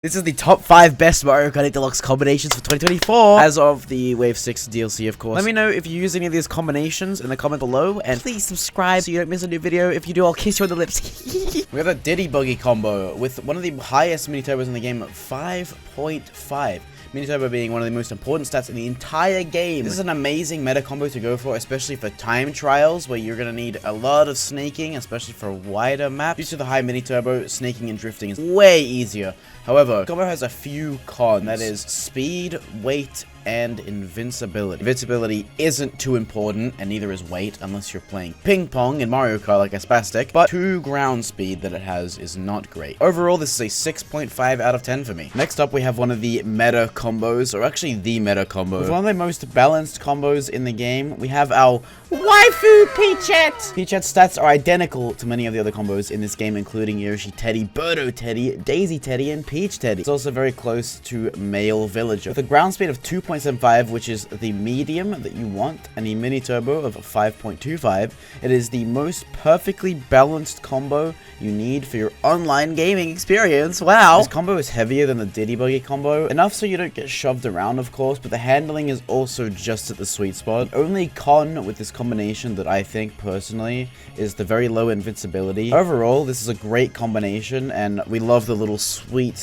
This is the top 5 best Mario Kart Deluxe combinations for 2024 as of the Wave 6 DLC, of course. Let me know if you use any of these combinations in the comment below, and please subscribe so you don't miss a new video. If you do, I'll kiss you on the lips. We have a Diddy Buggy combo with one of the highest mini turbos in the game, 5.5. Mini turbo being one of the most important stats in the entire game. This is an amazing meta combo to go for, especially for time trials, where you're going to need a lot of snaking, especially for a wider map. Due to the high mini turbo, snaking and drifting is way easier. However, the combo has a few cons. That is speed, weight, and invincibility. Invincibility isn't too important, and neither is weight, unless you're playing ping pong in Mario Kart like a spastic, but 2 ground speed that it has is not great. Overall, this is a 6.5 out of 10 for me. Next up, we have one of the meta combos, or actually the meta combo. With one of the most balanced combos in the game, we have our waifu Peachette! Peachette's stats are identical to many of the other combos in this game, including Yoshi Teddy, Birdo Teddy, Daisy Teddy, and Peach Teddy. It's also very close to Male Villager. With a ground speed of 2.75, which is the medium that you want, and a mini turbo of 5.25, it is the most perfectly balanced combo you need for your online gaming experience. Wow! This combo is heavier than the Diddy Buggy combo, enough so you don't get shoved around, of course, but the handling is also just at the sweet spot. The only con with this combination that I think personally is the very low invincibility. Overall, this is a great combination, and we love the little sweet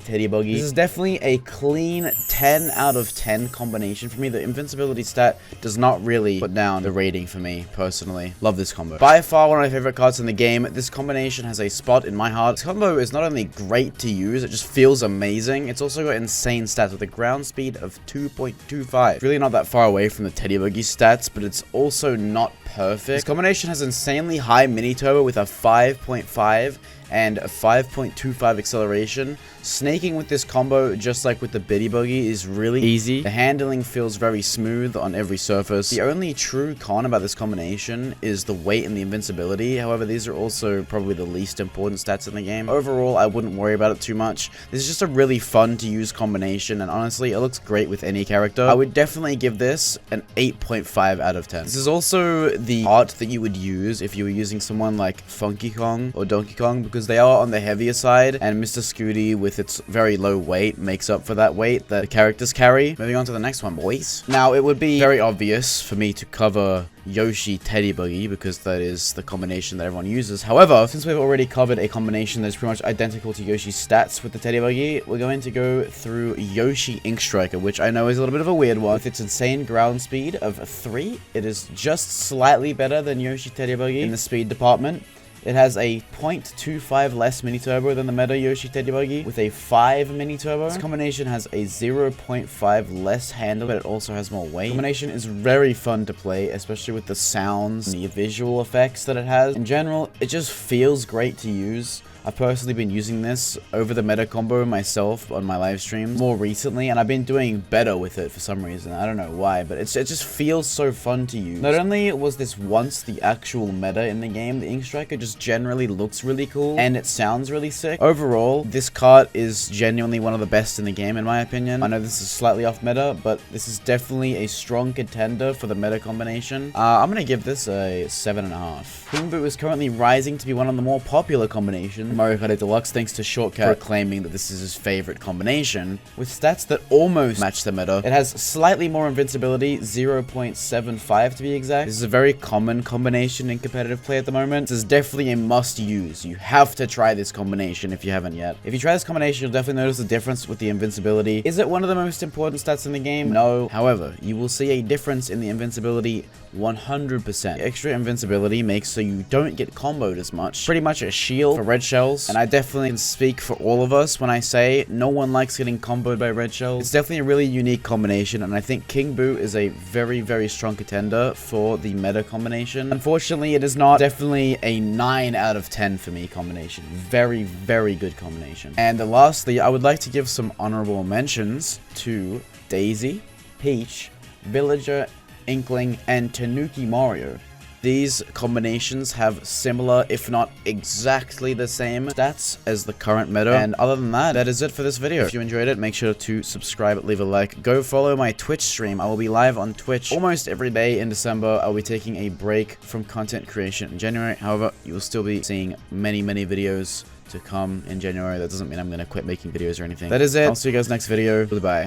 Teddy Buggy. This is definitely a clean 10 out of 10 combination for me. The invincibility stat does not really put down the rating for me personally. Love this combo. By far one of my favorite cards in the game. This combination has a spot in my heart. This combo is not only great to use, it just feels amazing. It's also got insane stats with a ground speed of 2.25. Really not that far away from the Teddy Buggy stats, but it's also not perfect. This combination has insanely high mini turbo with a 5.5 and a 5.25 acceleration. Snaking with this combo, just like with the Diddy Buggy, is really easy. The handling feels very smooth on every surface. The only true con about this combination is the weight and the invincibility. However, these are also probably the least important stats in the game. Overall, I wouldn't worry about it too much. This is just a really fun to use combination, and honestly, it looks great with any character. I would definitely give this an 8.5 out of 10. This is also the art that you would use if you were using someone like Funky Kong or Donkey Kong, because they are on the heavier side, and Mr. Scooty, with its very low weight, makes up for that weight that the characters carry. Moving on to the next one, boys. Now, it would be very obvious for me to cover Yoshi Teddy Buggy, because that is the combination that everyone uses. However, since we've already covered a combination that's pretty much identical to Yoshi's stats with the Teddy Buggy, we're going to go through Yoshi Ink Striker, which I know is a little bit of a weird one. With its insane ground speed of 3, it is just slightly better than Yoshi Teddy Buggy in the speed department. It has a 0.25 less mini turbo than the meta Yoshi Teddy Buggy, with a 5 mini turbo. This combination has a 0.5 less handle, but it also has more weight. The combination is very fun to play, especially with the sounds and the visual effects that it has. In general, it just feels great to use. I've personally been using this over the meta combo myself on my live streams more recently, and I've been doing better with it for some reason. I don't know why, but it just feels so fun to use. Not only was this once the actual meta in the game, the Ink Striker just generally looks really cool, and it sounds really sick. Overall, this card is genuinely one of the best in the game, in my opinion. I know this is slightly off meta, but this is definitely a strong contender for the meta combination. I'm gonna give this a 7.5. King Boo is currently rising to be one of the more popular combinations Mario Kart Deluxe, thanks to Shortcut proclaiming that this is his favorite combination, with stats that almost match the meta. It has slightly more invincibility, 0.75 to be exact. This is a very common combination in competitive play at the moment. This is definitely a must-use. You have to try this combination if you haven't yet. If you try this combination, you'll definitely notice the difference with the invincibility. Is it one of the most important stats in the game? No. However, you will see a difference in the invincibility 100%. Extra invincibility makes so you don't get comboed as much. Pretty much a shield for red shells, and I definitely can speak for all of us when I say no one likes getting comboed by red shells. It's definitely a really unique combination, and I think King Boo is a very strong contender for the meta combination. Unfortunately, it is not. Definitely a 9 out of 10 for me combination. Very good combination. And lastly, I would like to give some honorable mentions to Daisy, Peach, Villager, Inkling, and Tanuki Mario. These combinations have similar, if not exactly the same stats as the current meta. And other than that, that is it for this video. If you enjoyed it, make sure to subscribe, leave a like, go follow my Twitch stream. I will be live on Twitch almost every day in December. I'll be taking a break from content creation in January. However, you will still be seeing many videos to come in January. That doesn't mean I'm going to quit making videos or anything. That is it. I'll see you guys next video. Goodbye.